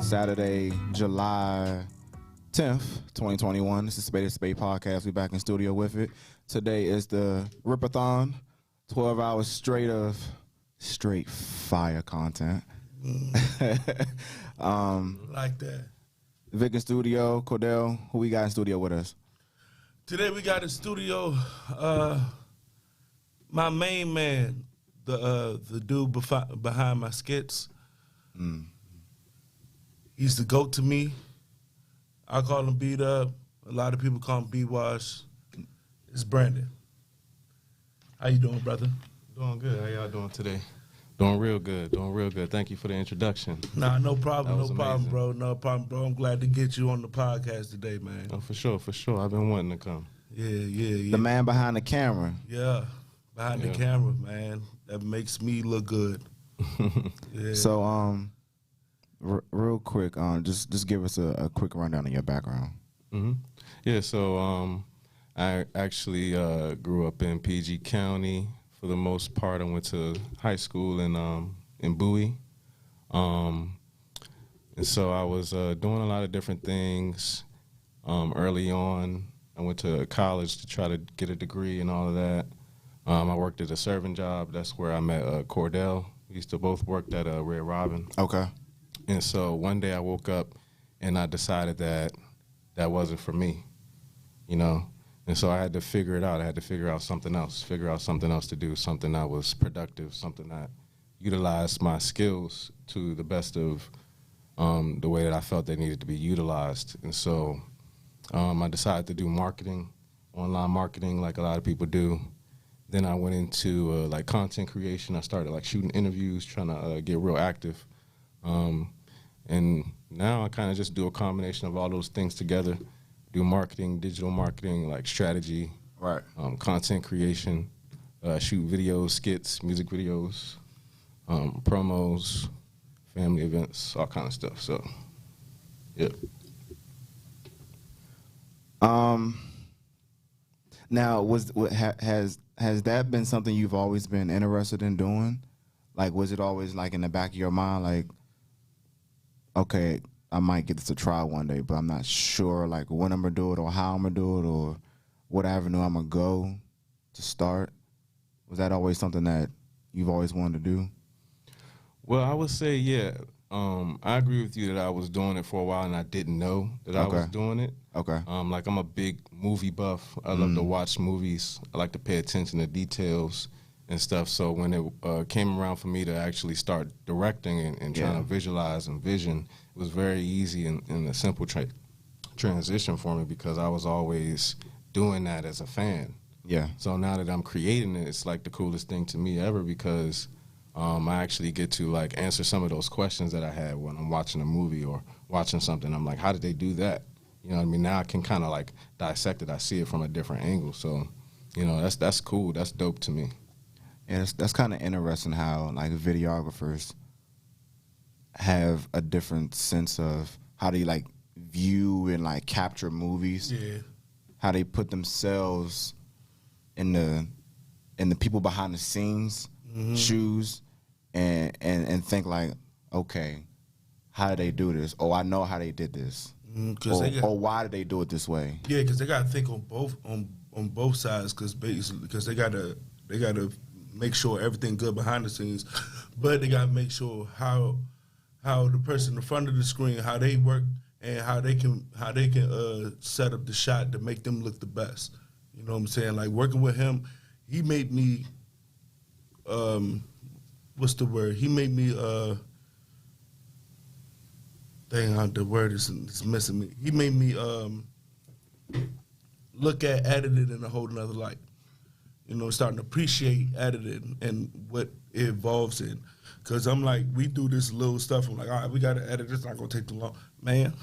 Saturday, July 10th, 2021. This is Spade podcast. We back in studio with it. Today is the Ripathon, 12 hours straight of straight fire content. Like that. Vic in studio, Cordell, who we got in studio with us? Today we got in studio my main man, the dude behind my skits. He's the GOAT to me. I call him Bdub. A lot of people call him B-Wash. It's Brandon. How you doing, brother? Doing good. How y'all doing today? Doing real good. Thank you for the introduction. Nah, no problem, amazing. bro. No problem, bro. I'm glad to get you on the podcast today, man. Oh, for sure. I've been wanting to come. Yeah. The man behind the camera. Yeah, behind the camera, man. That makes me look good. Yeah. So, real quick, just give us a quick rundown of your background. Yeah, so I actually grew up in PG County for the most part. I went to high school in Bowie. And so I was doing a lot of different things early on. I went to college to try to get a degree and all of that. I worked at a serving job. That's where I met Cordell. We used to both work at Red Robin. Okay. And so one day I woke up and I decided that wasn't for me, you know. And so I had to figure it out. I had to figure out something else to do, something that was productive, something that utilized my skills to the best of the way that I felt they needed to be utilized. And so I decided to do marketing, online marketing, like a lot of people do. Then I went into like content creation. I started like shooting interviews, trying to get real active. And now I kind of just do a combination of all those things together. Do marketing, digital marketing, like strategy, Right. Content creation, shoot videos, skits, music videos, promos, family events, all kind of stuff. So, yeah. Now, has that been something you've always been interested in doing? Like, was it always like in the back of your mind, like, okay, I might get this to try one day, but I'm not sure like when I'm gonna do it or how I'm gonna do it or what avenue I'm gonna go to start? Was that always something that you've always wanted to do? Well, I would say, yeah. I agree with you that I was doing it for a while and I didn't know that I was doing it. Okay. Like I'm a big movie buff. I love to watch movies. I like to pay attention to details and stuff. So when it came around for me to actually start directing and trying to visualize and vision, it was very easy and a simple transition for me because I was always doing that as a fan. Yeah. So now that I'm creating it, it's like the coolest thing to me ever because I actually get to like answer some of those questions that I had when I'm watching a movie or watching something. I'm like, how did they do that? You know what I mean? Now I can kind of like dissect it. I see it from a different angle. So, you know, that's cool. That's dope to me. Yeah, that's kind of interesting how like videographers have a different sense of how they like view and like capture movies. Yeah. How they put themselves in the people behind the scenes shoes and think like, okay, how did they do this? Oh, I know how they did this. Or why did they do it this way? Yeah, because they got to think on both sides because they gotta make sure everything good behind the scenes, but they gotta make sure how the person in front of the screen, how they work and how they can set up the shot to make them look the best. You know what I'm saying? Like working with him, he made me what's the word? He made me the word is missing me. He made me look at editing in a whole nother light. You know, starting to appreciate editing and what it evolves in. Because I'm like, we do this little stuff. I'm like, all right, we got to edit. It's not going to take too long. Man,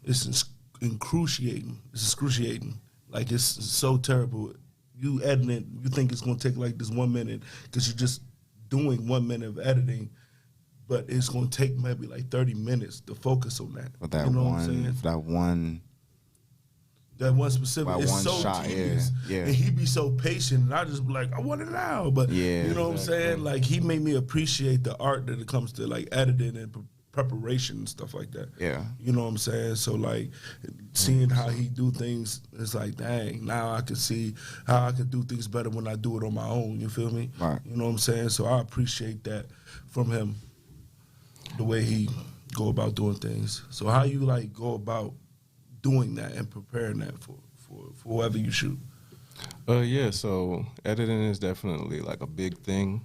it's excruciating. It's excruciating. Like, it's so terrible. You editing it, you think it's going to take like this 1 minute because you're just doing 1 minute of editing, but it's going to take maybe like 30 minutes to focus on that. But that you know what I'm saying? That one specific, it's one so shot, tedious. yeah. And he be so patient, and I just be like, I want it now. But you know what I'm saying? Like he made me appreciate the art that it comes to like editing preparation and stuff like that. Yeah. You know what I'm saying? So like seeing how he do things, it's like, dang, now I can see how I can do things better when I do it on my own. You feel me? Right. You know what I'm saying? So I appreciate that from him, the way he go about doing things. So how you like go about doing that and preparing that for whoever you shoot? Yeah, so editing is definitely like a big thing.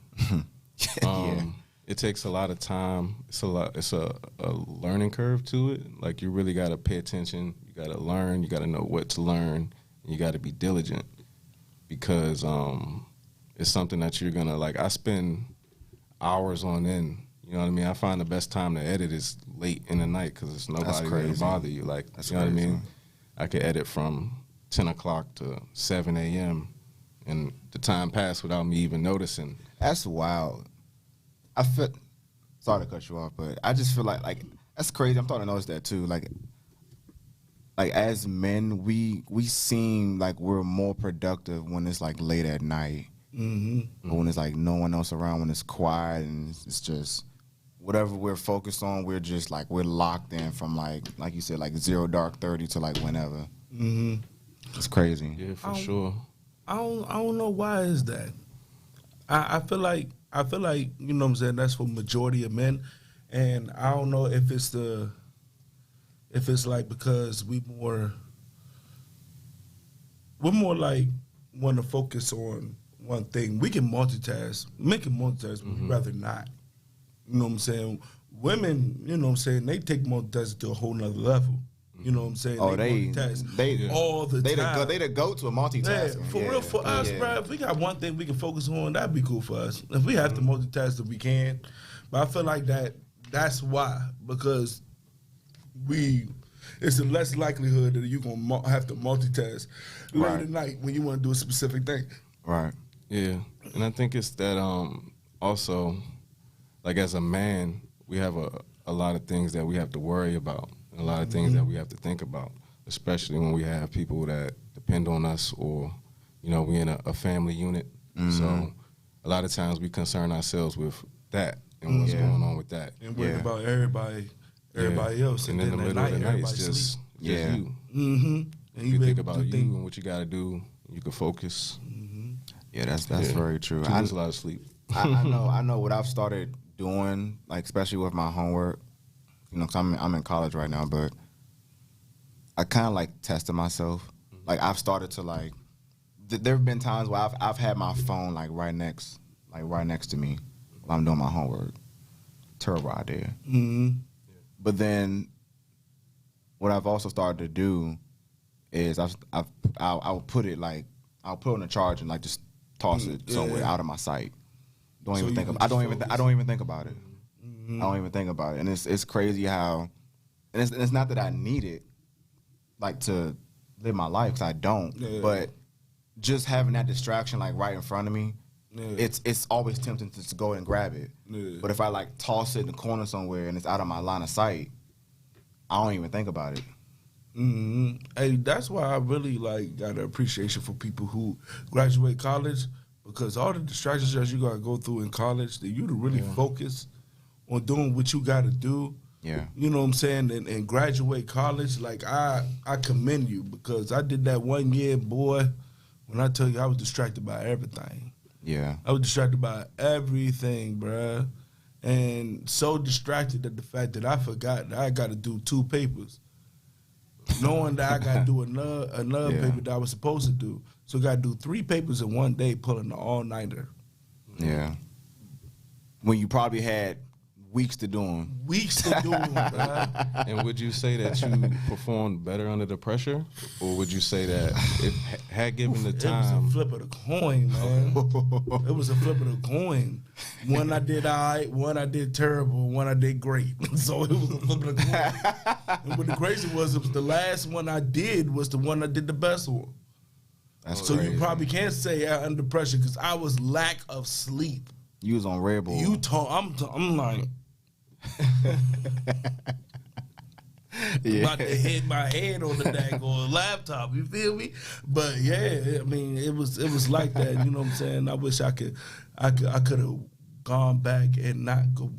Yeah. It takes a lot of time. It's a learning curve to it. Like you really got to pay attention. You got to learn. You got to know what to learn. And you got to be diligent because it's something that you're gonna like. I spend hours on end. You know what I mean? I find the best time to edit is late in the night because it's nobody gonna bother you. Like, That's you know crazy. what I mean? I could edit from 10 o'clock to 7 a.m. and the time passed without me even noticing. That's wild. I feel, sorry to cut you off, but I just feel like that's crazy. I'm starting to notice that too. Like as men, we seem like we're more productive when it's like late at night. Mm-hmm. Or when it's like no one else around, when it's quiet and it's just whatever we're focused on, we're just like we're locked in from like you said, like 0 dark 30 to like whenever. Mm-hmm. It's crazy. Yeah, for sure. I don't know why is that. I feel like you know what I'm saying, that's for majority of men, and I don't know if it's like because we're more like want to focus on one thing. We can multitask, but we'd rather not. You know what I'm saying? Women, you know what I'm saying, they take multitasking to a whole nother level. You know what I'm saying? Oh, they multitask all the time. They the go to a multitasking. Yeah, for real, for us, bro. If we got one thing we can focus on, that'd be cool for us. If we have to multitask, then we can. But I feel like that's why, because it's a less likelihood that you're gonna have to multitask late at night when you want to do a specific thing. Right. Yeah, and I think it's that also, like as a man, we have a lot of things that we have to worry about, and a lot of things that we have to think about, especially when we have people that depend on us, or you know, we in a family unit. So a lot of times we concern ourselves with that and what's going on with that, and worry about everybody else, and in the middle of the night, it's just you. Mm-hmm. And You think about you and what you got to do. You can focus. Yeah, that's very true. I lose a lot of sleep. I know what I've started doing, like especially with my homework. You know, because I'm in college right now, but I kind of like tested myself. Like I've started to like. There have been times where I've had my phone like right next to me while I'm doing my homework. Terrible idea. Mm-hmm. But then, what I've also started to do is I'll put it on the charge and like just toss it somewhere out of my sight. I don't even think about it. I don't even think about it, and it's crazy how, and it's not that I need it, like to live my life, because I don't. Yeah. But just having that distraction like right in front of me, it's always tempting to go and grab it. Yeah. But if I like toss it in the corner somewhere and it's out of my line of sight, I don't even think about it. Mm-hmm. Hey, that's why I really like got an appreciation for people who graduate college, because all the distractions that you gotta go through in college, that you to really focus on doing what you gotta do. Yeah. You know what I'm saying? And graduate college, like I commend you, because I did that 1 year, boy. When I tell you, I was distracted by everything. Yeah. I was distracted by everything, bruh. And so distracted at the fact that I forgot that I got to do 2 papers, knowing that I got to do another paper that I was supposed to do. So I got to do 3 papers in one day, pulling the all-nighter. Yeah. When you probably had weeks to do them. Bruh. And would you say that you performed better under the pressure, or would you say that it had given the time? It was a flip of the coin, man. It was a flip of the coin. One I did all right, one I did terrible, one I did great. So it was a flip of the coin. And what the crazy was, it was the last one I did was the one I did the best one. That's so crazy. You probably can't say under pressure, because I was lack of sleep. You was on Red Bull. I'm like, about to hit my head on the daggone laptop. You feel me? But yeah, I mean, it was like that. You know what I'm saying? I wish I could have gone back and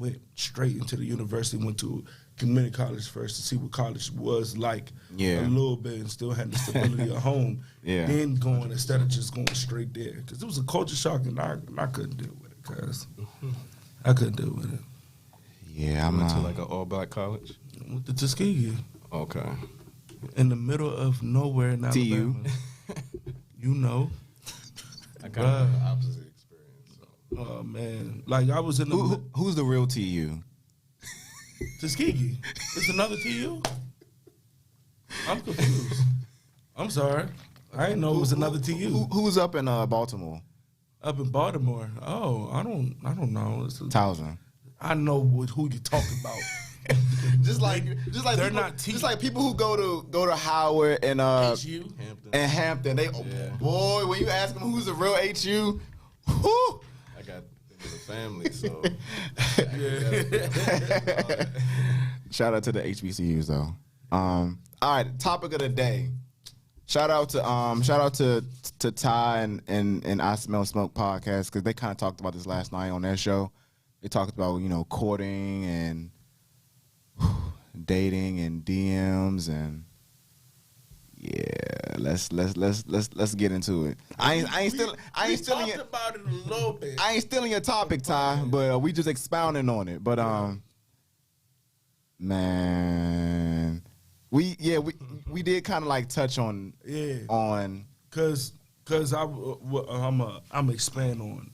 went straight into the university, went to community college first to see what college was like a little bit and still had the stability of home. Yeah. Then going instead of just going straight there. Because it was a culture shock and I couldn't deal with it, cuz. I couldn't deal with it. Yeah, I'm went not. to like an all-black college? I went to Tuskegee. Okay. In the middle of nowhere in Alabama. TU. You know. I kind of had the opposite experience. So. Oh, man. Like, I was in the... Who's the real TU? Tuskegee. It's another TU? I'm confused. I'm sorry. I didn't know it was another TU. Who's up in Baltimore? Up in Baltimore. Oh, I don't know. Towson. I know who you talking about. just like they're people, not just like people who go to Howard and HU? Hampton. They boy, when you ask them who's the real HU, whoo. I got into the family, so Shout out to the HBCUs though. All right, topic of the day. Shout out to Ty and I Smell Smoke podcast because they kind of talked about this last night on their show. They talked about courting and dating and DMs and let's get into it. I ain't stealing it. About it a little bit. I ain't stealing your topic, Ty, but we just expounding on it. But man, we did kind of like touch on cause I'm expand on.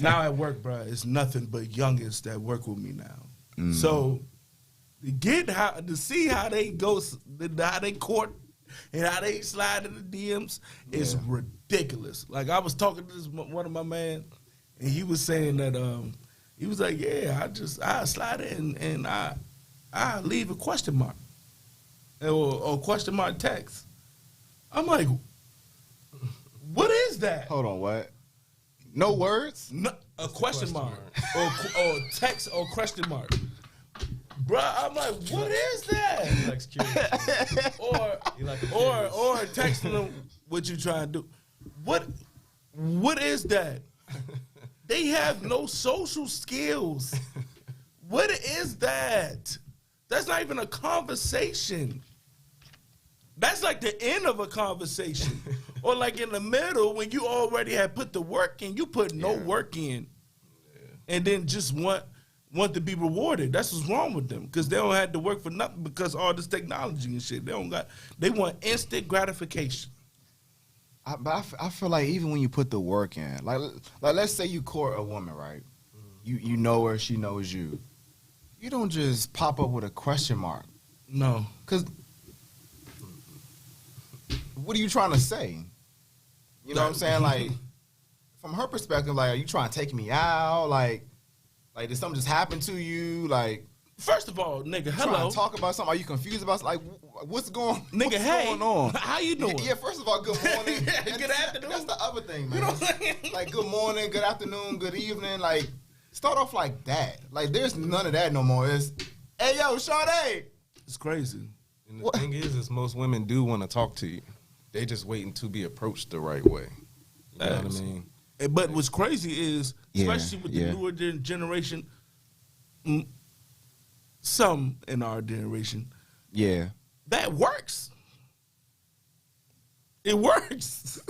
Now at work, bro, it's nothing but youngins that work with me now. So to see how they go, how they court and how they slide in the DMs is ridiculous. Like I was talking to one of my man, and he was saying that he was like, I slide in and I leave a question mark or question mark text. I'm like, what is that? Hold on, what? No words? No, a question mark or text or question mark. Bruh, I'm like, what is that? he likes curious. or texting them what you trying to do. What is that? They have no social skills. What is that? That's not even a conversation. That's like the end of a conversation. Or like in the middle when you already have put the work in, you put no work in. And then just want to be rewarded. That's what's wrong with them. Because they don't have to work for nothing because all this technology and shit. They want instant gratification. But I feel like even when you put the work in, like let's say you court a woman, right? You know her, she knows you. You don't just pop up with a question mark. No. Because what are you trying to say? You know what I'm saying? Like, from her perspective, like, are you trying to take me out? Like did something just happen to you? Like, first of all, nigga, hello. Trying to talk about something? Are you confused about like what's going? Nigga, going on? How you doing? Yeah, first of all, good morning. Good afternoon. That's the other thing, man. You know what I'm saying? Like, good morning, good afternoon, good evening. Like, start off like that. Like, there's none of that no more. It's, hey, yo, Sade. It's crazy. And the thing is most women do want to talk to you. They just waiting to be approached the right way. You know what I mean? But what's crazy is, especially with the newer generation, some in our generation, that works. It works.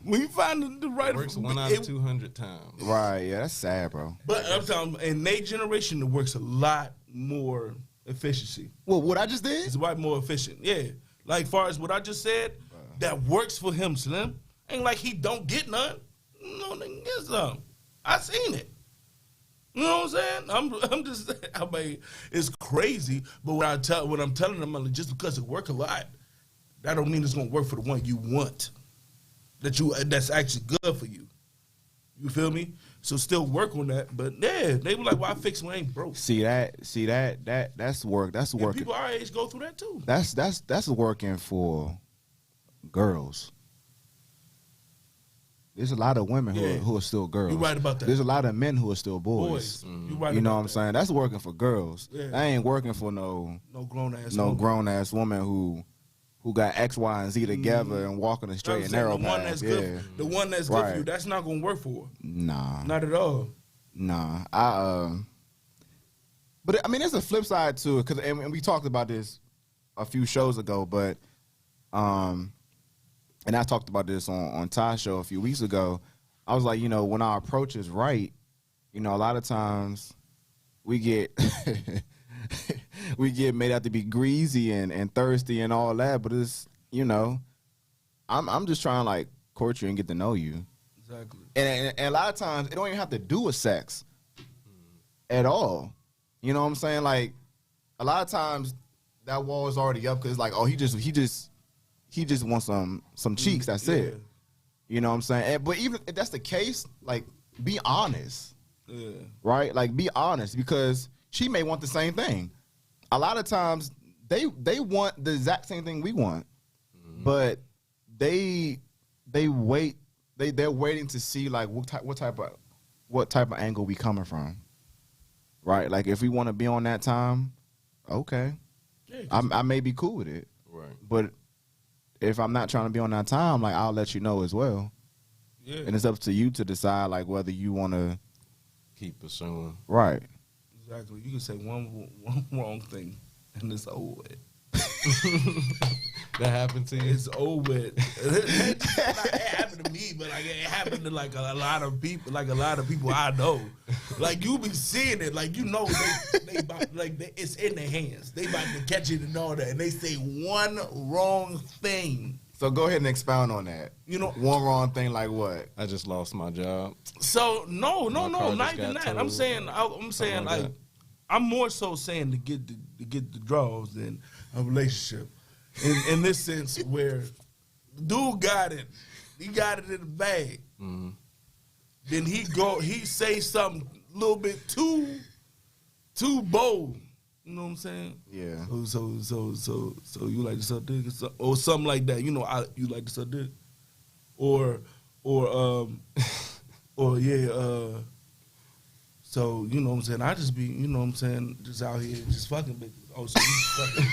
When you find the right, it works 1 out of 200 times. Right? Yeah, that's sad, bro. But I'm telling you, in their generation, it works a lot more efficiency. Well, what I just did? It's a lot more efficient. Yeah, like far as what I just said, that works for him, Slim. Ain't like he don't get none. No, nigga get some. I seen it. You know what I'm saying? I'm just. I mean, it's crazy. But when I'm telling them, I'm like, just because it work a lot, that don't mean it's gonna work for the one you want. That's actually good for you. You feel me? So still work on that. But yeah, they were like, "Why fix when I ain't broke?" See that? That's work. That's and working. people our age go through that too. That's working for girls. There's a lot of women who are still girls. You're right about that. There's a lot of men who are still boys. You're right. You know what I'm that. saying? That's working for girls. Yeah. That ain't working for no grown ass grown ass woman who who got X, Y, and Z together and walking a straight and narrow path. The one that's good for you, that's not gonna work for her. Nah, not at all. Nah, but I mean, there's a flip side to it, cause and we talked about this a few shows ago, but and I talked about this on Ty's show a few weeks ago. I was like, you know, when our approach is right, you know, a lot of times we get we get made out to be greasy and thirsty and all that, but it's, you know, I'm just trying to like court you and get to know you. Exactly. And a lot of times it don't even have to do with sex at all. You know what I'm saying? Like a lot of times that wall is already up because it's like, oh, he just wants some cheeks. That's it. You know what I'm saying? But even if that's the case, like, be honest. Yeah. Right? Like, be honest, because she may want the same thing. A lot of times they want the exact same thing we want, but they're waiting to see like what type of angle we coming from. Right? Like, if we want to be on that time, okay, I may be cool with it. Right. But if I'm not trying to be on that time, like, I'll let you know as well. Yeah. And it's up to you to decide, like, whether you want to keep pursuing. Right. Exactly. You can say one wrong thing, and it's over with. That happened to you? It's over with. It happened to me, but like it happened to like a lot of people, I know. Like you be seeing it, like you know they about, like it's in their hands. They about to catch it and all that, and they say one wrong thing. So go ahead and expound on that. You know, one wrong thing like what? I just lost my job. So no, not even that. I'm saying like I'm more so saying to get the draws than a relationship. In this sense, where dude got it, he got it in the bag. Mm-hmm. Then he say something a little bit too bold. You know what I'm saying? Yeah. So you like to suck dick or something like that? You know, you like to suck dick, or yeah. So you know what I'm saying? I just be, you know what I'm saying, just out here just fucking bitches. Oh, so you fucking.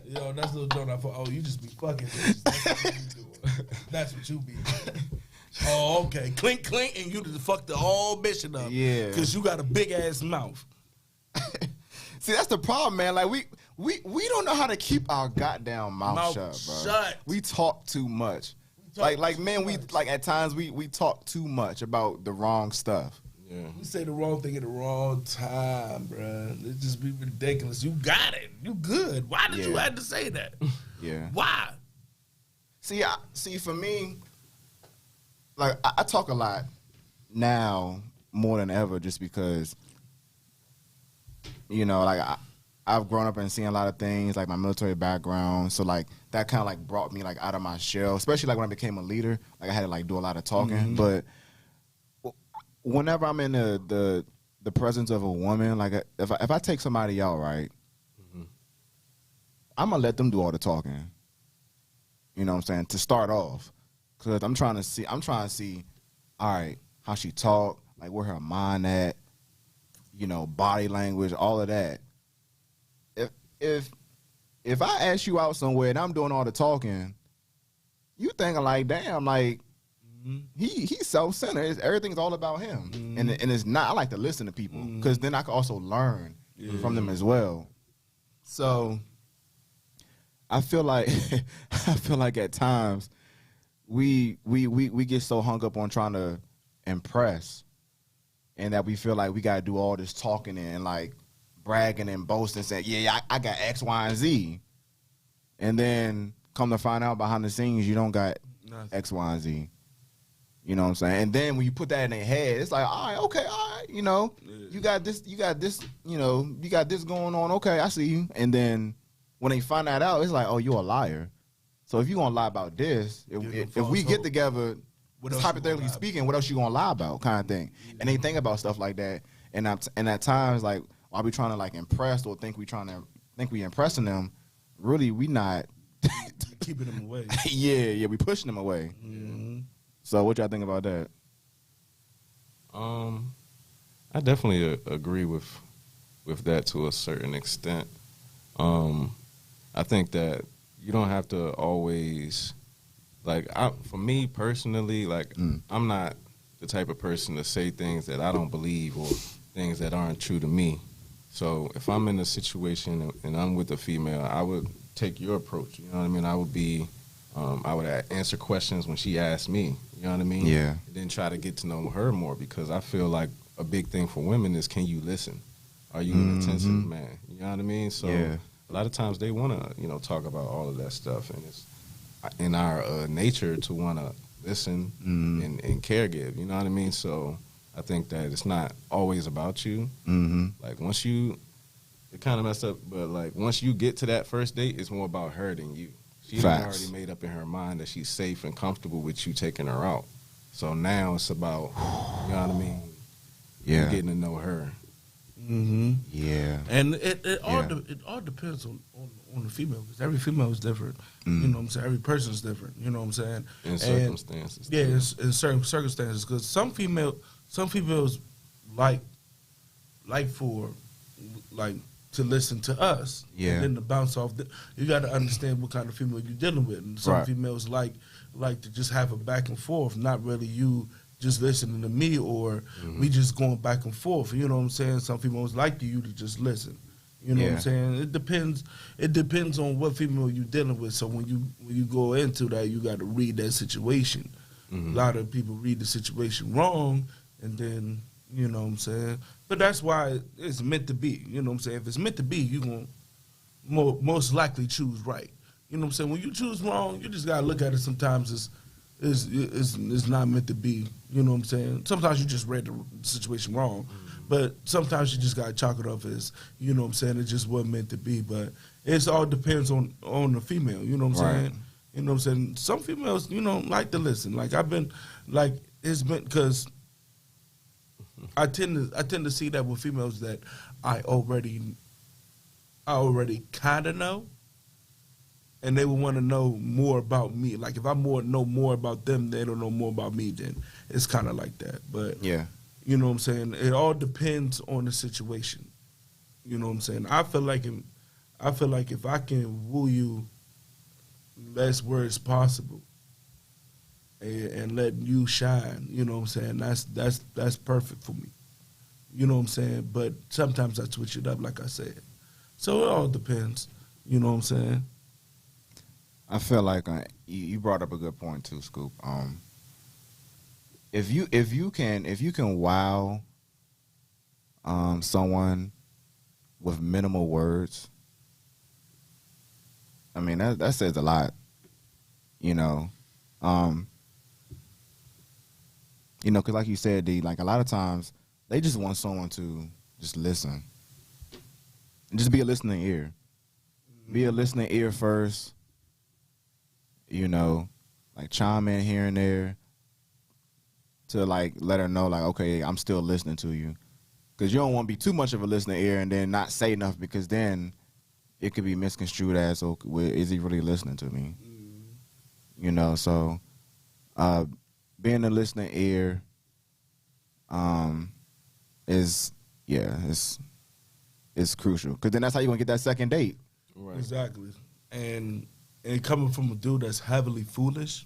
You know, that's a little joke I thought, oh, you just be fucking bitches. That's what you doing. That's what you be doing. Oh, okay. Clink, clink, and you just fuck the whole bitch up. Yeah. Because you got a big-ass mouth. See, that's the problem, man. Like, we don't know how to keep our goddamn mouth shut, bro. Shut. We talk too much. At times, we talk too much about the wrong stuff. Yeah. You say the wrong thing at the wrong time, bro. It just be ridiculous. You got it. You good. Why did you have to say that? Yeah. Why? See, for me, like I talk a lot now more than ever, just because, you know, like I've grown up and seen a lot of things, like my military background. So like that kind of like brought me like out of my shell, especially like when I became a leader. Like I had to like do a lot of talking, but whenever I'm in the presence of a woman, like if I take somebody out, right, I'm gonna let them do all the talking. You know what I'm saying? To start off, because I'm trying to see, all right, how she talk, like where her mind at, you know, body language, all of that. If I ask you out somewhere and I'm doing all the talking, you thinking like, damn, like. He's self-centered. Everything's all about him, and it's not. I like to listen to people because then I can also learn from them as well. So I feel like at times we get so hung up on trying to impress, and that we feel like we gotta do all this talking and like bragging and boasting, saying, "Yeah, I got X, Y, and Z," and then come to find out behind the scenes you don't got X, Y, and Z. You know what I'm saying? And then when you put that in their head, it's like, all right, okay, all right, you know, you got this, you know, you got this going on. Okay, I see you. And then when they find that out, it's like, oh, you're a liar. So if you're going to lie about this, if we get together, hypothetically speaking, what else you going to lie about kind of thing? And they think about stuff like that. And at times, like, while we trying to, like, impress or think we impressing them, really we not. Keeping them away. Yeah, we pushing them away. Mm-hmm. So what y'all think about that? I definitely agree with that to a certain extent. I think that you don't have to always, like, for me personally, like, I'm not the type of person to say things that I don't believe or things that aren't true to me. So if I'm in a situation and I'm with a female, I would take your approach. You know what I mean? I would answer questions when she asked me. You know what I mean? Yeah. And then try to get to know her more, because I feel like a big thing for women is, can you listen? Are you an attentive man? You know what I mean? So a lot of times they want to, talk about all of that stuff, and it's in our nature to want to listen and care give. You know what I mean? So I think that it's not always about you. Like it kind of messed up, but like once you get to that first date, it's more about her than you. She's already made up in her mind that she's safe and comfortable with you taking her out. So now it's about, you know what I mean? Yeah. Getting to know her. Yeah. And it all depends on the female, because every female is different. You know what I'm saying? Every person is different. You know what I'm saying? In circumstances. Yeah, in certain circumstances, because some females like to listen to us, and then to bounce off. You got to understand what kind of female you're dealing with. And some females like to just have a back and forth, not really you just listening to me or me just going back and forth. You know what I'm saying? Some females like you to just listen. You know what I'm saying? It depends. It depends on what female you're dealing with. So when you go into that, you got to read that situation. A lot of people read the situation wrong, and then, you know what I'm saying? But that's why it's meant to be. You know what I'm saying? If it's meant to be, you're going to most likely choose right. You know what I'm saying? When you choose wrong, you just got to look at it sometimes it's not meant to be. You know what I'm saying? Sometimes you just read the situation wrong. But sometimes you just got to chalk it up as, you know what I'm saying, it just wasn't meant to be. But it all depends on the female. You know what I'm saying? You know what I'm saying? Some females, like to listen. Like it's been, because I tend to see that with females that I already kind of know, and they would want to know more about me. Like if I know more about them, they don't know more about me. Then it's kind of like that. But Yeah. you know what I'm saying? It all depends on the situation. You know what I'm saying? I feel like if I can woo you less words possible and let you shine, you know what I'm saying? That's perfect for me. You know what I'm saying? But sometimes I switch it up, like I said. So it all depends. You know what I'm saying? I feel like you brought up a good point too, Scoop. If you can wow someone with minimal words, I mean that says a lot. Because like you said, D, like a lot of times they just want someone to just listen and just be a listening ear. Be a listening ear first. Like chime in here and there to like let her know, like, okay, I'm still listening to you. Because you don't want to be too much of a listening ear and then not say enough, because then it could be misconstrued as, okay, is he really listening to me? So being a listening ear is crucial, because then that's how you're going to get that second date. Right. Exactly. And coming from a dude that's heavily foolish,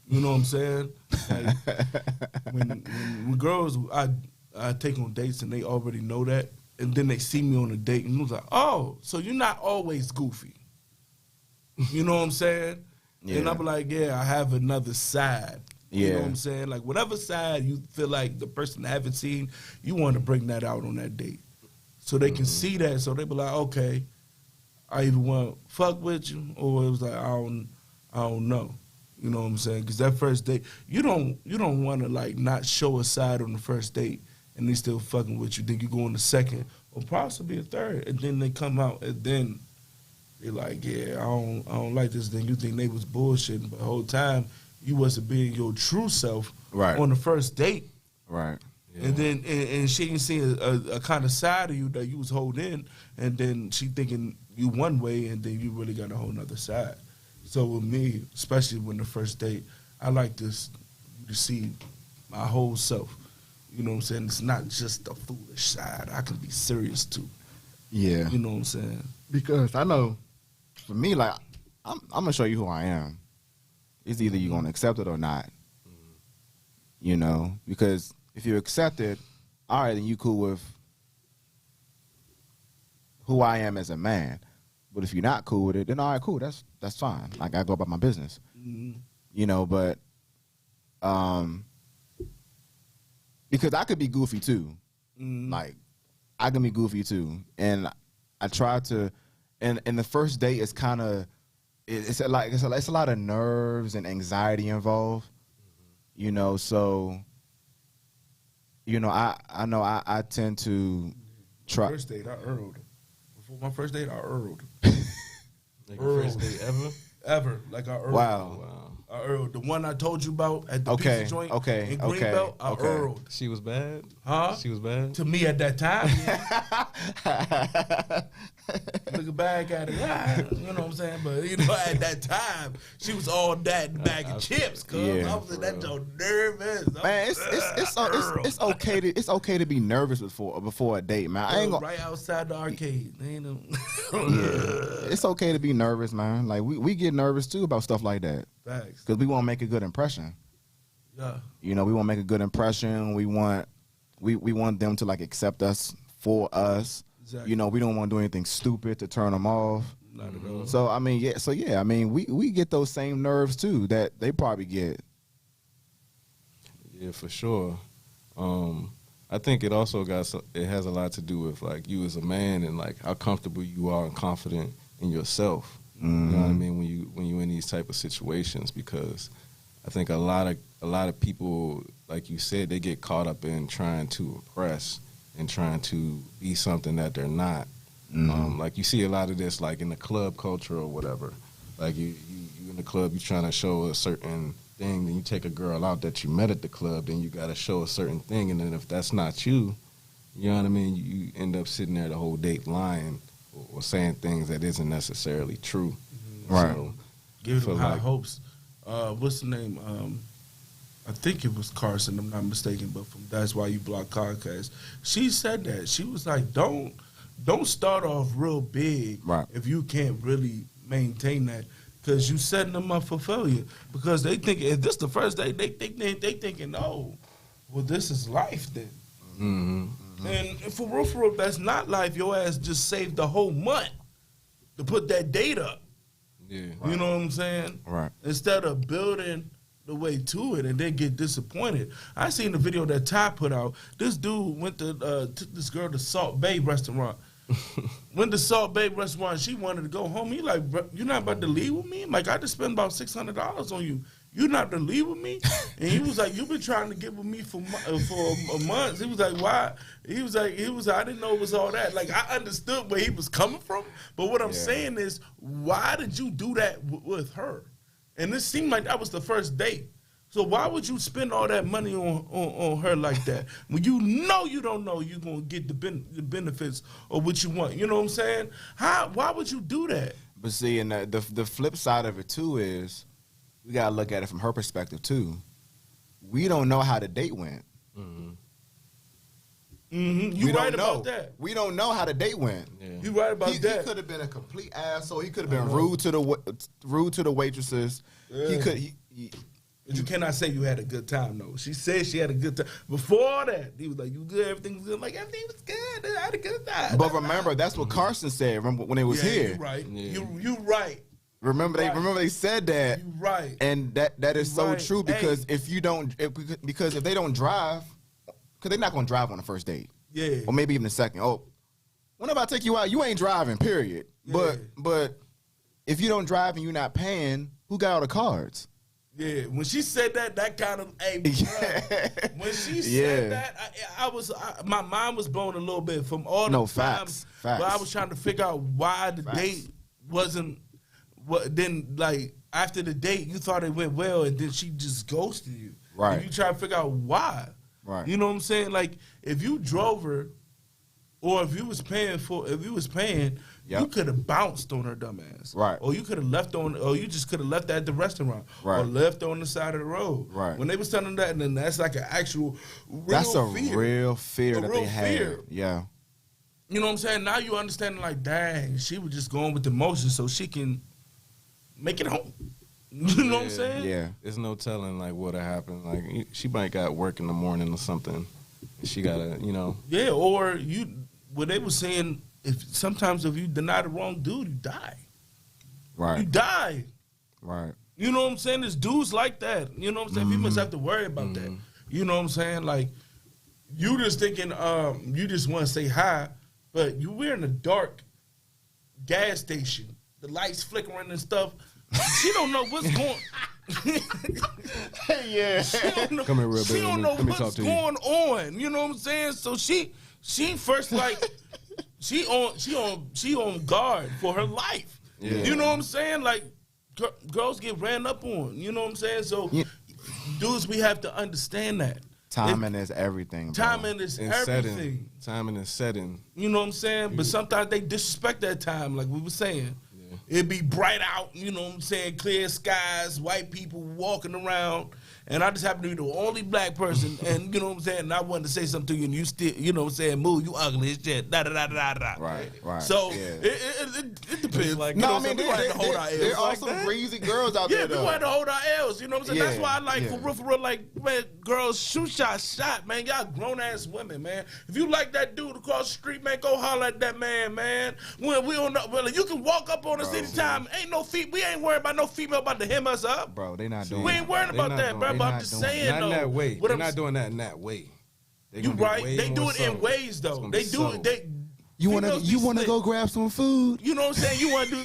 you know what I'm saying? Like, when girls I take on dates and they already know that, and then they see me on a date and it's like, oh, so you're not always goofy. You know what I'm saying? Yeah. And I'm like, yeah, I have another side. You know what I'm saying? Like whatever side you feel like the person haven't seen, you want to bring that out on that date. So they can see that, so they be like, okay, I either want to fuck with you, or it was like, I don't know. You know what I'm saying? Because that first date, you don't want to like not show a side on the first date and they still fucking with you. Then you go on the second or possibly a third, and then they come out and then they're like, yeah, I don't like this. Then you think they was bullshitting, but the whole time you wasn't being your true self on the first date. Right. Yeah. And then and she ain't seen a kind of side of you that you was holding in, and then she thinking you one way, and then you really got a whole nother side. So with me, especially when the first date, I like to see my whole self. You know what I'm saying? It's not just the foolish side. I can be serious too. Yeah. You know what I'm saying? Because I know, for me, like, I'm gonna show you who I am. It's either you're gonna accept it or not. You know, because if you accept it, all right, then you cool with who I am as a man. But if you're not cool with it, then all right, cool. That's fine. Like I go about my business. You know, but because I could be goofy too. Like I can be goofy too, and I try to. And the first date is kind of it's a lot of nerves and anxiety involved. You know, so you know I know I tend to try. First date, I earled. Before my first date, I earled. Like your first date ever? Ever. Like I earled. Wow. I earled. The one I told you about at the pizza joint in Greenbelt, I earled. She was bad? Huh? She was bad? To me at that time, yeah. Looking back at it, you know what I'm saying? But you know, at that time, she was all that bag of chips, cuz I was in that joint nervous. Man, it's okay to be nervous before a date, man. I ain't gonna, right outside the arcade. it's okay to be nervous, man. Like we get nervous too about stuff like that. Facts. Because we want to make a good impression. Yeah. You know, we want to make a good impression. We want them to like accept us for us. Exactly. You know, we don't want to do anything stupid to turn them off. Not at all. So I mean, I mean, we get those same nerves too that they probably get. Yeah, for sure. I think it also has a lot to do with like you as a man and like how comfortable you are and confident in yourself. You know what I mean, when you in these type of situations, because I think a lot of people, like you said, they get caught up in trying to impress and trying to be something that they're not. Like you see a lot of this like in the club culture or whatever. Like you in the club, you trying to show a certain thing, then you take a girl out that you met at the club, then you got to show a certain thing, and then if that's not you, you know what I mean, you end up sitting there the whole date lying or saying things that isn't necessarily true. Right. So, Give them high like, hopes. What's the name? I think it was Carson, I'm not mistaken, but from That's Why You Block Podcast. She said that. She was like, don't start off real big if you can't really maintain that, because you setting them up for failure. Because they think if this the first day, they thinking, oh, well, this is life then. And for real, that's not life. Your ass just saved the whole month to put that date up. Yeah. You know what I'm saying? Right. Instead of building the way to it and then get disappointed. I seen the video that Ty put out. This dude went to took this girl to Salt Bay restaurant. Went to Salt Bay restaurant. She wanted to go home. He like, you not about to leave with me? I'm like, I just spent about $600 on you. You not to leave with me? And he was like, you've been trying to get with me for months. He was like, why? He was like, I didn't know it was all that. Like, I understood where he was coming from, but what I'm saying is, why did you do that with her? And it seemed like that was the first date. So why would you spend all that money on her like that when you know you don't know you're going to get the benefits of what you want? You know what I'm saying? Why would you do that? But see, and the flip side of it too is we got to look at it from her perspective too. We don't know how the date went. You right about that. We don't know how the date went. Yeah. You right about that. He could have been a complete asshole. He could have been rude to the waitresses. Yeah. But you cannot say you had a good time though. She said she had a good time. Before that, he was like, "You good? Everything was good." Like everything was good. I had a good time. But remember, that's what Carson said. Remember when it was here. You right. Yeah. You right. Remember they said that. You right. And that is so true because if they don't drive, because they're not gonna drive on the first date. Yeah. Or maybe even the second. Oh, whenever I take you out, you ain't driving. Period. Yeah. But if you don't drive and you're not paying, who got all the cards? Yeah, when she said that kind of, when she said that, my mind was blown a little bit from all the facts. But I was trying to figure out why the date wasn't. Then like after the date, you thought it went well, and then she just ghosted you. Right. And you try to figure out why. Right. You know what I'm saying? Like if you drove her, or if you was paying, you could have bounced on her dumb ass. Right. Or you could have left or you just could have left at the restaurant. Right. Or left on the side of the road. Right. When they was telling that, and then that's like an actual real fear. Real fear that they had. Fear. Yeah. You know what I'm saying? Now you understand, like, dang, she was just going with the motion so she can make it home. You know what I'm saying? Yeah. There's no telling like what'll happen. Like she might got work in the morning or something. And she gotta, you know. Yeah, or what they were saying, sometimes if you deny the wrong dude, you die. Right. You die. Right. You know what I'm saying? There's dudes like that. You know what I'm saying? Females have to worry about that. You know what I'm saying? Like, you just thinking, you just want to say hi, but we're in a dark gas station. The lights flickering and stuff. She don't know what's going. Yeah. Come here, real She bit. don't know Let me what's talk to you. going on. You know what I'm saying? So she first like she on guard for her life. Yeah. You know what I'm saying? Like girls get ran up on. You know what I'm saying? So dudes, we have to understand that. Timing is everything, bro. Timing is And everything. Timing and setting. You know what I'm saying? But sometimes they disrespect that time, like we were saying. It'd be bright out, you know what I'm saying, clear skies, white people walking around, and I just happen to be the only black person, and you know what I'm saying, and I wanted to say something to you, and you still, you know what I'm saying, move, you ugly as shit, da-da-da-da-da. Right. So, Yeah. it depends. Like, you No, know I what I'm mean, saying, we had to hold our there L's. are some breezy girls out there, Yeah, though. we had to hold our L's, you know what I'm saying? That's Yeah, why I like, yeah. for real, like, man, girls, shoot shot, man. Y'all grown-ass women, man. If you like that dude across the street, man, go holler at that man, man. When we don't know, well, you can walk up on us anytime. We ain't worried about no female about to hem us up. Bro, they not doing We ain't worried about that, bro. But I'm just saying, Not though. in that way. What They're I'm not doing that in that way. They're You gonna be right? way They do more it in subtle. ways, It's though. gonna They be do it. subtle. You wanna females be slick. go grab some food? You know what I'm saying? You wanna do.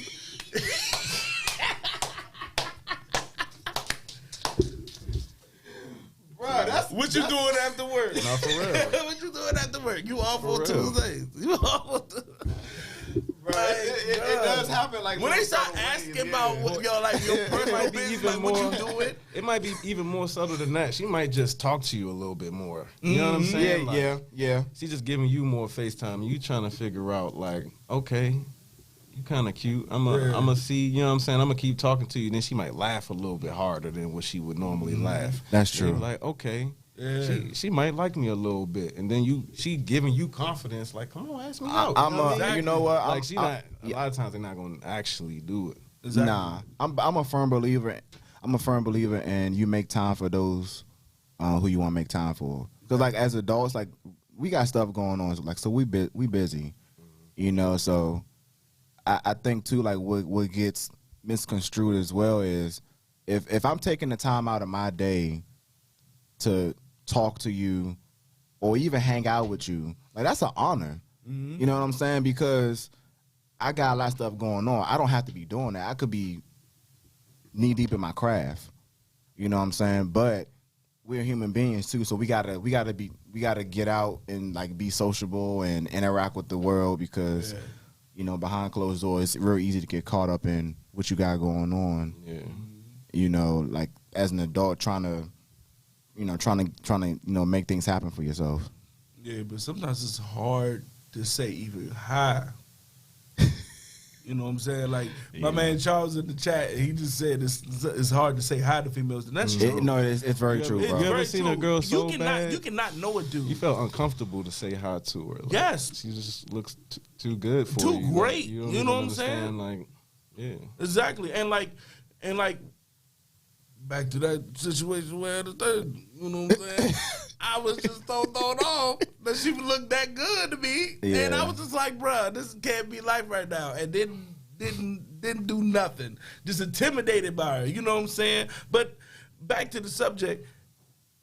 Bro, that's What you doing after work? Not for real. What you doing after work? You off For on real. Tuesdays. You off on Bro, it does happen like when they those start subtle ways, asking about what your like your personal might be business, even like what you more- doing. It might be even more subtle than that. She might just talk to you a little bit more. You know what I'm saying? Yeah. She's just giving you more FaceTime. You trying to figure out like, okay, you kind of cute. I'm gonna see. You know what I'm saying? I'm gonna keep talking to you. Then she might laugh a little bit harder than what she would normally laugh. That's And true. you're like, okay. Yeah. She might like me a little bit, and then she giving you confidence, like, come on, ask me out. I'm you know what I mean? you know what? Like she not. A lot of times they're not gonna actually do it. Exactly. Nah, I'm a firm believer. I'm a firm believer in you make time for those who you want to make time for. Because like as adults, like we got stuff going on. Like so we busy, you know. So I think too, like what gets misconstrued as well is if I'm taking the time out of my day to talk to you or even hang out with you, like that's an honor. You know what I'm saying? Because I got a lot of stuff going on. I don't have to be doing that. I could be knee deep in my craft. You know what I'm saying? But we're human beings too, so we gotta get out and like be sociable and interact with the world because you know behind closed doors it's real easy to get caught up in what you got going on. Yeah. You know, like as an adult trying to make things happen for yourself. Yeah, but sometimes it's hard to say even hi. You know what I'm saying? Like my man Charles in the chat, he just said it's hard to say hi to females, and that's true. It's very true, It's bro. You ever very seen a true. girl so you bad? cannot know a dude. You felt uncomfortable to say hi to her. Like, Yes. she just looks too good for Too you. great. Like, don't You even know what I'm understand, saying? Like, yeah. Exactly, and like back to that situation where the third, you know what I'm saying? I was just so thrown off that she looked that good to me, and I was just like, bruh, this can't be life right now, and didn't do nothing, just intimidated by her. You know what I'm saying? But back to the subject,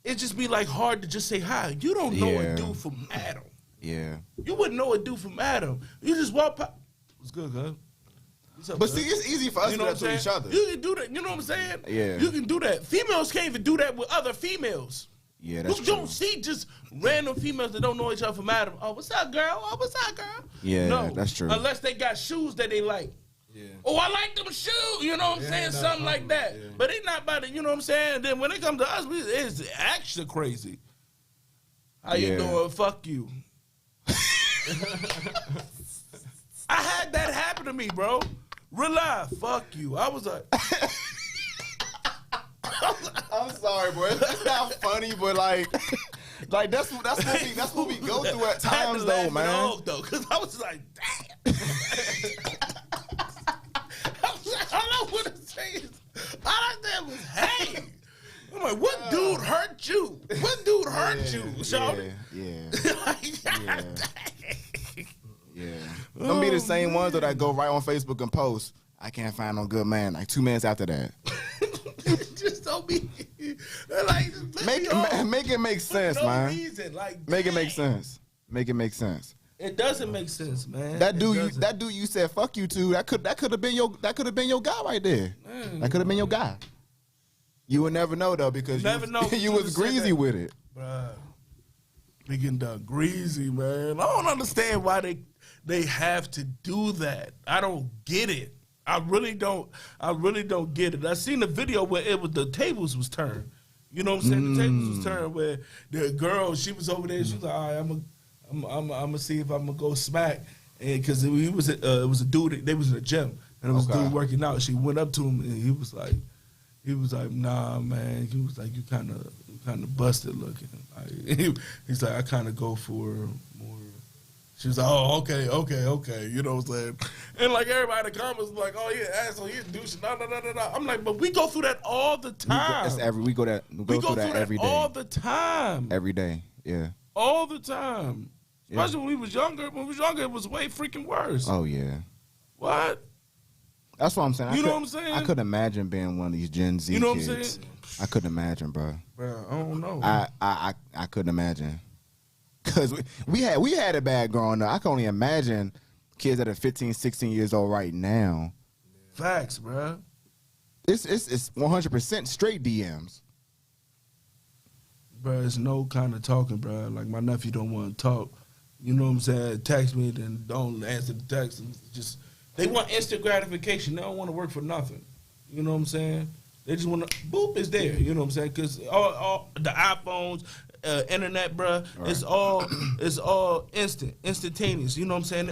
it just be like hard to just say hi. You don't know a dude from Adam. Yeah. You wouldn't know a dude from Adam. You just walk past. What's good, cuz? What's up, But cuz? see, it's easy for us You to know do what that I'm to each saying? other. You can do that. You know what I'm saying? Yeah. You can do that. Females can't even do that with other females. Yeah, that's You true. don't see just random females that don't know each other from Adam. Oh, what's up, girl? Oh, what's up, girl? Yeah, no, that's true. Unless they got shoes that they like. Yeah. Oh, I like them shoes. You know what I'm saying? that's Something like that. yeah. But they not about it. You know what I'm saying? And then when it comes to us, it's extra crazy. How you Yeah. doing? Fuck you. I had that happen to me, bro. Real life. Fuck you. I was like, I'm sorry, bro. It's not funny, but like that's what we go through at I had to times, laugh though, it man. off, though, because I was like, damn. I don't want to say at you, shawty. Yeah. Yeah. Don't be the same ones that go right on Facebook and post, I can't find no good man. Like 2 minutes after that. Just don't be like make it make sense, no man. reason. Like, make it make dang. sense. Make it make sense. It doesn't make sense, man. That dude you said fuck you to, that could have been your guy right there. Man. That could have been your guy. You would never know though because you was greasy with it. Bruh. Begin to greasy, man. I don't understand why they have to do that. I don't get it. I really don't get it. I seen the video where the tables was turned. You know what I'm saying? The tables was turned where the girl, she was over there. She was like, all right, I'm gonna see if I'm gonna go smack. And because it was a dude. They was in the gym and it was a dude working out. She went up to him and he was like, nah, man. He was like, you kind of busted looking. Like, he's like, I kind of go for more. She was like, oh, okay. You know what I'm saying? And like everybody in the comments was like, oh, yeah, asshole, he's a douche. No. I'm like, but we go through that all the time. We go through that every day. All the time. Every day, yeah. All the time. Especially when we was younger. When we was younger, it was way freaking worse. Oh, yeah. What? That's what I'm saying. You know what I'm saying? I couldn't imagine being one of these Gen Z kids. You know kids. what I'm saying? I couldn't imagine, bro. Bro, I don't know. I couldn't imagine. Because we had it bad growing up. I can only imagine kids that are 15, 16 years old right now. Facts, bro. It's 100% straight DMs. Bro, it's no kind of talking, bro. Like, my nephew don't want to talk. You know what I'm saying? Text me, then don't answer the text. And just, they want instant gratification. They don't want to work for nothing. You know what I'm saying? They just want to, boop, it's there. You know what I'm saying? Because all the iPhones, internet, bro, right. it's all instantaneous. You know what I'm saying?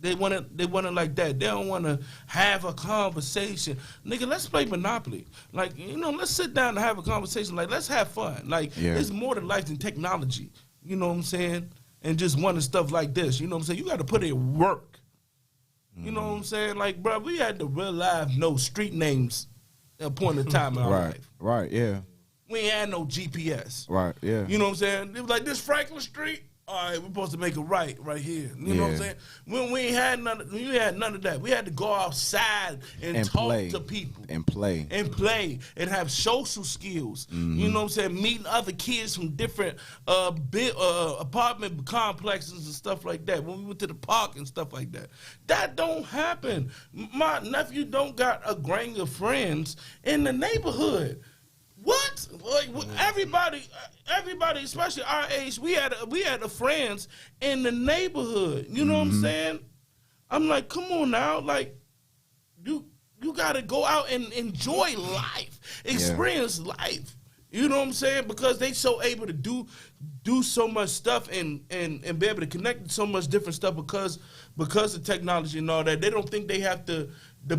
They want it like that. They don't want to have a conversation. Nigga, let's play Monopoly. Like, you know, let's sit down and have a conversation. Like, let's have fun. Like, it's more to life than technology. You know what I'm saying? And just wanting stuff like this. You know what I'm saying? You got to put in work. You know what I'm saying? Like, bro, we had to real life know street names at a point in time in our life. Right, yeah. We ain't had no GPS. Right, yeah. You know what I'm saying? It was like, this Franklin Street, all right, we're supposed to make a right here. You know what I'm saying? When we ain't had none of that. We had to go outside and talk to people. And play. And have social skills. Mm-hmm. You know what I'm saying? Meeting other kids from different apartment complexes and stuff like that. When we went to the park and stuff like that. That don't happen. My nephew don't got a gang of friends in the neighborhood. What? Like, everybody, especially our age, we had the friends in the neighborhood. You know what I'm saying? I'm like, come on now, like, you gotta go out and enjoy life, experience life. You know what I'm saying? Because they so able to do so much stuff and be able to connect to so much different stuff because of technology and all that. They don't think they have to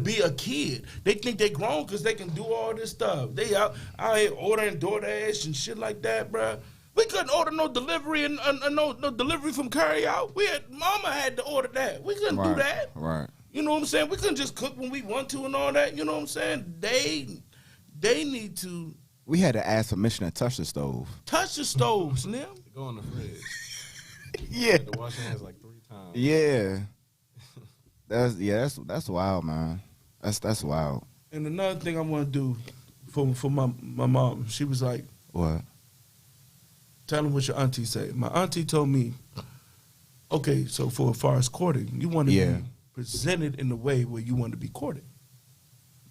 be a kid. They think they grown because they can do all this stuff. They out here ordering DoorDash and shit like that, bro. We couldn't order no delivery and no delivery from carry out. Mama had to order that. We couldn't do that. Right. You know what I'm saying? We couldn't just cook when we want to and all that. You know what I'm saying? They need to. We had to ask permission to touch the stove. Touch the stove, Slim. Go in the fridge. Yeah. To wash your hands like 3 times. Yeah. That's wild, man. That's wild. And another thing I want to do for my mom, she was like, what? Tell them what your auntie say. My auntie told me, okay, so for as far as courting, you want to be presented in the way where you want to be courted.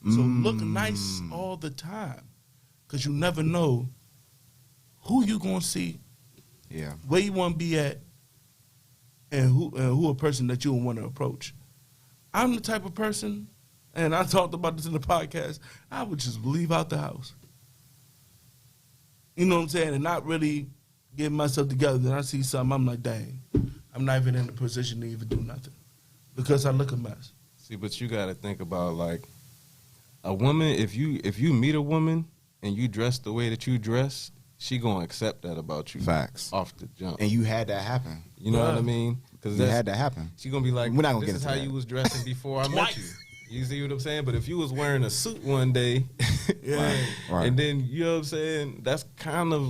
So look nice all the time, because you never know who you going to see, where you want to be at, and who a person that you want to approach. I'm the type of person, and I talked about this in the podcast, I would just leave out the house. You know what I'm saying? And not really getting myself together. Then I see something, I'm like, dang, I'm not even in a position to even do nothing because I look a mess. See, but you got to think about, like, a woman, if you meet a woman and you dress the way that you dress, she going to accept that about you. Facts. Off the jump. And you had that happen. You know what I mean? Because it had to happen. She going to be like, we're not gonna this is how you was dressing before I met you. You see what I'm saying? But if you was wearing a suit one day, right. and then, you know what I'm saying, that's kind of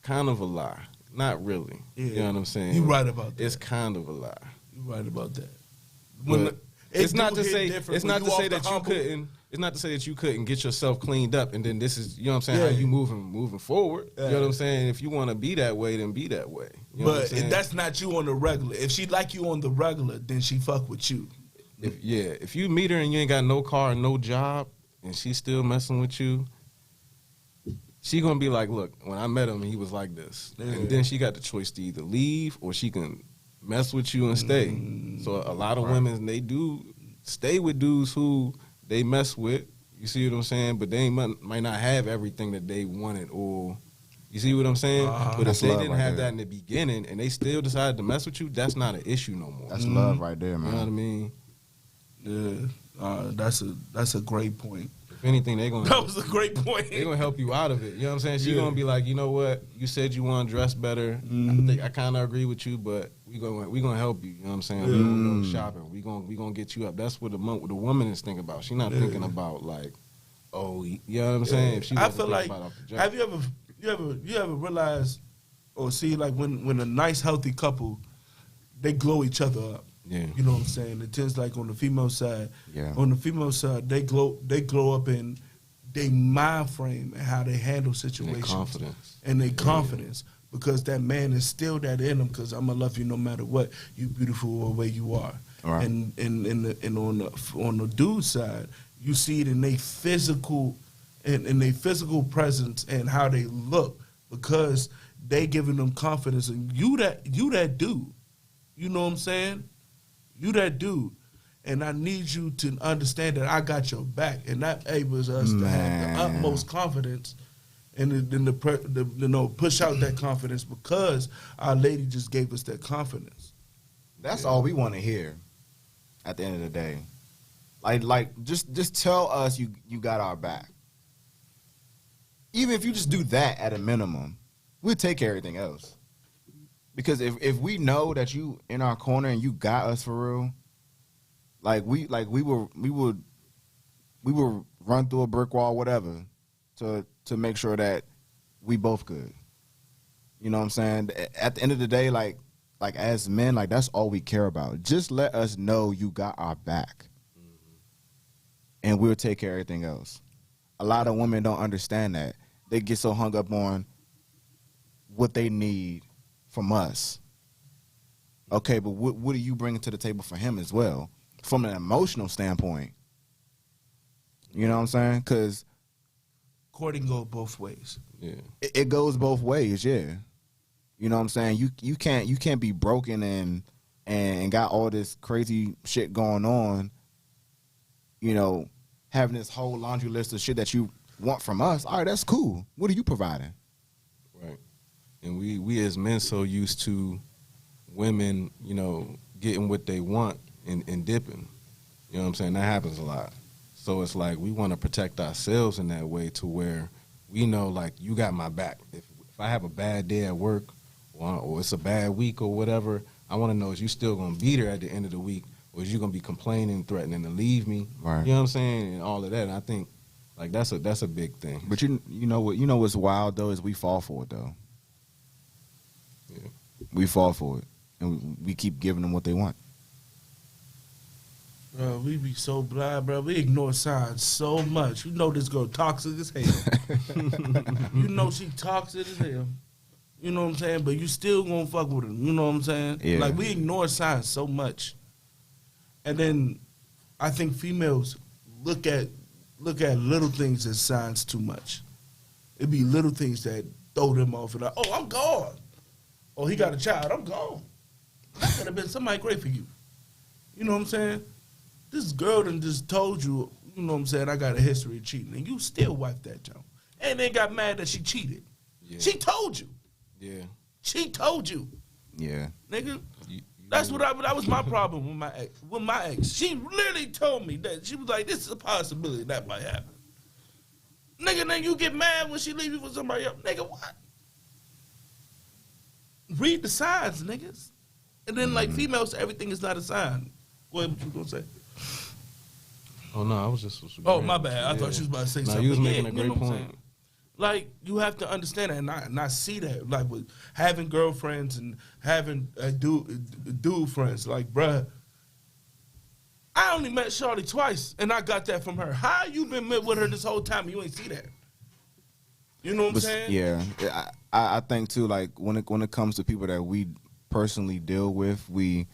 kind of a lie. Not really. Yeah. You know what I'm saying? You right about that. It's kind of a lie. You right about that. But it's not to say that you couldn't get yourself cleaned up and then this is, you know what I'm saying, Yeah. how you moving forward. You know what I'm saying? If you want to be that way, then be that way. You know what I'm But saying? that's not you on the regular. If she like you on the regular, then she fuck with you. If you meet her and you ain't got no car and no job and she's still messing with you, she gonna be like, look, when I met him, he was like this. Yeah. And then she got the choice to either leave or she can mess with you and stay. So a lot of women, they do stay with dudes who they mess with. You see what I'm saying? But they might not have everything that they wanted, or you see what I'm saying? But if That's they love didn't right have there. that in the beginning and they still decided to mess with you, that's not an issue no more. That's love right there, man. You know what I mean? Yeah, that's a great point. If anything, they gonna That was a great point. they gonna help you out of it. You know what I'm saying? She gonna be like, you know what? You said you want to dress better. I think I kind of agree with you, but we gonna help you. You know what I'm saying? We gonna go shopping. We gonna get you up. That's what the woman is thinking about. She's not thinking about like, oh, you know what I'm saying? If she I wasn't feel thinking like, about off the jump. have you ever realized or see like when a nice healthy couple, they glow each other up. Yeah. You know what I'm saying? It tends like on the female side. Yeah. On the female side, they glow up in their mind frame and how they handle situations. confidence. And their confidence. Because that man is still that in them because I'm gonna love you no matter what. You beautiful or where you are. Right. And on the dude side, you see it in their physical in their physical presence and how they look because they giving them confidence and you that dude. You know what I'm saying? You that dude. And I need you to understand that I got your back. And that enables us to have the utmost confidence and then push out that confidence because our lady just gave us that confidence. That's all we want to hear at the end of the day. Like just tell us you got our back. Even if you just do that at a minimum, we'll take care of everything else. Because if we know that you in our corner and you got us for real, we would run through a brick wall, whatever, to make sure that we both good. You know what I'm saying? At the end of the day, like as men, like that's all we care about. Just let us know you got our back, and we'll take care of everything else. A lot of women don't understand that. They get so hung up on what they need from us. Okay, but what are you bringing to the table for him as well, from an emotional standpoint? You know what I'm saying? Because Courting goes both ways. Yeah. it goes both ways. Yeah, you know what I'm saying. You can't be broken and got all this crazy shit going on. You know, having this whole laundry list of shit that you want from us. All right, that's cool. What are you providing? Right. And we as men so used to women, you know, getting what they want and dipping. You know what I'm saying? That happens a lot. So it's like we want to protect ourselves in that way to where we know, like, you got my back. If I have a bad day at work or it's a bad week or whatever, I want to know, is you still going to be there at the end of the week, or is you going to be complaining, threatening to leave me? Right. You know what I'm saying? And all of that. And I think, like, that's a big thing. But you know what's wild though is we fall for it though. Yeah. We fall for it, and we keep giving them what they want. Bro, we be so blind, bro. We ignore signs so much. You know this girl toxic as hell. You know she toxic as hell. You know what I'm saying? But you still gonna fuck with her. You know what I'm saying? Yeah. Like, we ignore signs so much. And then I think females look at little things as signs too much. It be little things that throw them off and like, oh, I'm gone. Oh, he got a child, I'm gone. That could have been somebody great for you. You know what I'm saying? This girl done just told you, you know what I'm saying, I got a history of cheating, and you still wiped that joint. And they got mad that she cheated. Yeah. She told you. Yeah. She told you. Yeah. Nigga. That was my problem with my ex. With my ex. She literally told me that. She was like, this is a possibility that might happen. Nigga, then you get mad when she leave you for somebody else. Nigga, what? Read the signs, niggas. And then, like, females, everything is not a sign. Go ahead, what you gonna say? Oh, no, I was just... Oh, my bad. I thought she was about to say something. You was making Yeah, a great you know what I'm point. saying? Like, you have to understand that and I see that. Like, with having girlfriends and having dude friends. Like, bruh, I only met Shawty twice, and I got that from her. How you been met with her this whole time and you ain't see that? You know what I'm saying? Yeah. I think, too, like, when it comes to people that we personally deal with, we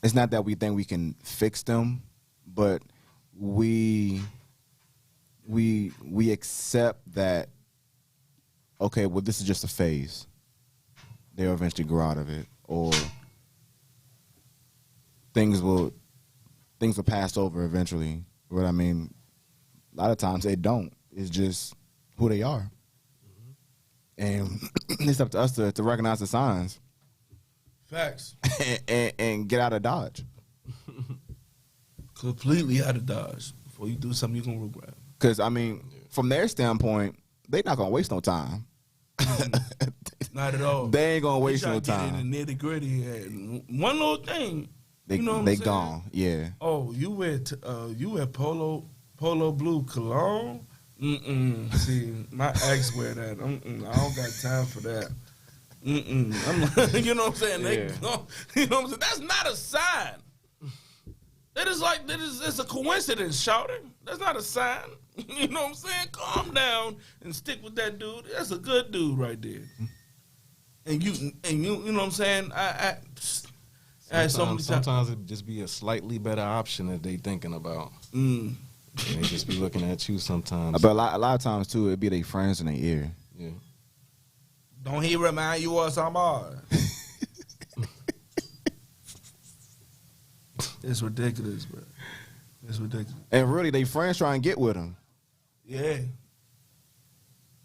it's not that we think we can fix them, but we accept that, okay, well, this is just a phase. They'll eventually grow out of it, or things will pass over eventually. But I mean, a lot of times they don't. It's just who they are, and it's up to us to recognize the signs. Facts. and get out of Dodge. Completely out of Dodge. Before you do something, you're going to regret. Because, I mean, from their standpoint, they not going to waste no time. Not at all. They ain't going to waste no time. Get in the nitty gritty. And one little thing. They gone. Yeah. Oh, you wear polo blue cologne? See, my ex wear that. I don't got time for that. You know what I'm saying? You know what I'm saying? That's not a sign. It's a coincidence, shouting. That's not a sign. You know what I'm saying? Calm down and stick with that dude. That's a good dude right there. And you know what I'm saying? Sometimes it just be a slightly better option that they thinking about. And they just be looking at you sometimes. But a lot of times too, it be their friends in their ear. Yeah. Don't he remind you of somebody? It's ridiculous, bro. It's ridiculous. And really, they friends try and get with them. Yeah.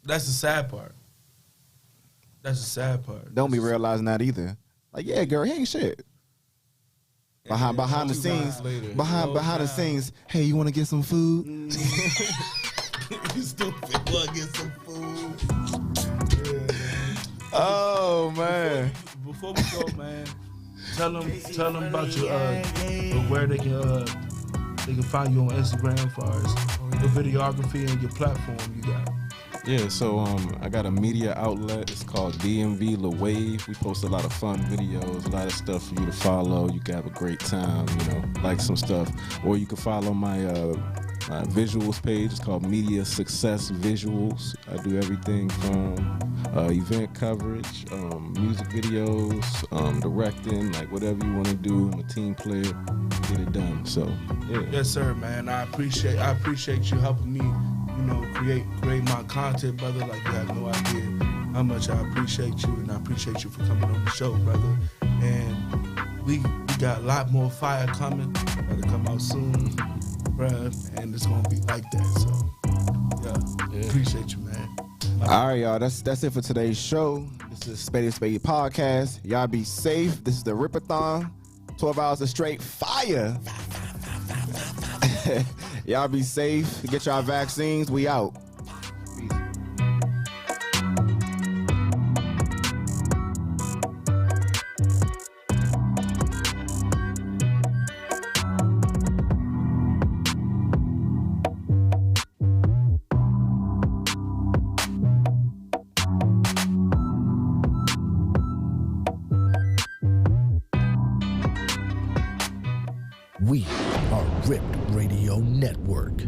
That's the sad part. Don't be realizing that either. Like, yeah, girl, he ain't shit. Behind the scenes, behind the scenes. Hey, you want to get some food? You stupid. Want to get some food? Yeah. Oh man. Before we go, man, tell them about your where they can find you on Instagram as far as your videography and your platform you got. Yeah, so I got a media outlet. It's called DMV The Wave. We post a lot of fun videos, a lot of stuff for you to follow. You can have a great time, like some stuff. Or you can follow my visuals page. It's called Media Success Visuals. I do everything from event coverage, music videos, directing, like whatever you want to do. I'm a team player. Get it done. So, yeah. Yes, sir, man. I appreciate you helping me, create my content, brother. Like, you have no idea how much I appreciate you, and I appreciate you for coming on the show, brother. And we got a lot more fire coming. Better come out soon, bruh, and it's gonna be like that. So, yeah. Appreciate you, man. All right, y'all. That's it for today's show. This is Spade Podcast. Y'all be safe. This is the Ripathon. 12 hours of straight fire. Y'all be safe. Get y'all vaccines. We out. We are Ripped Radio Network.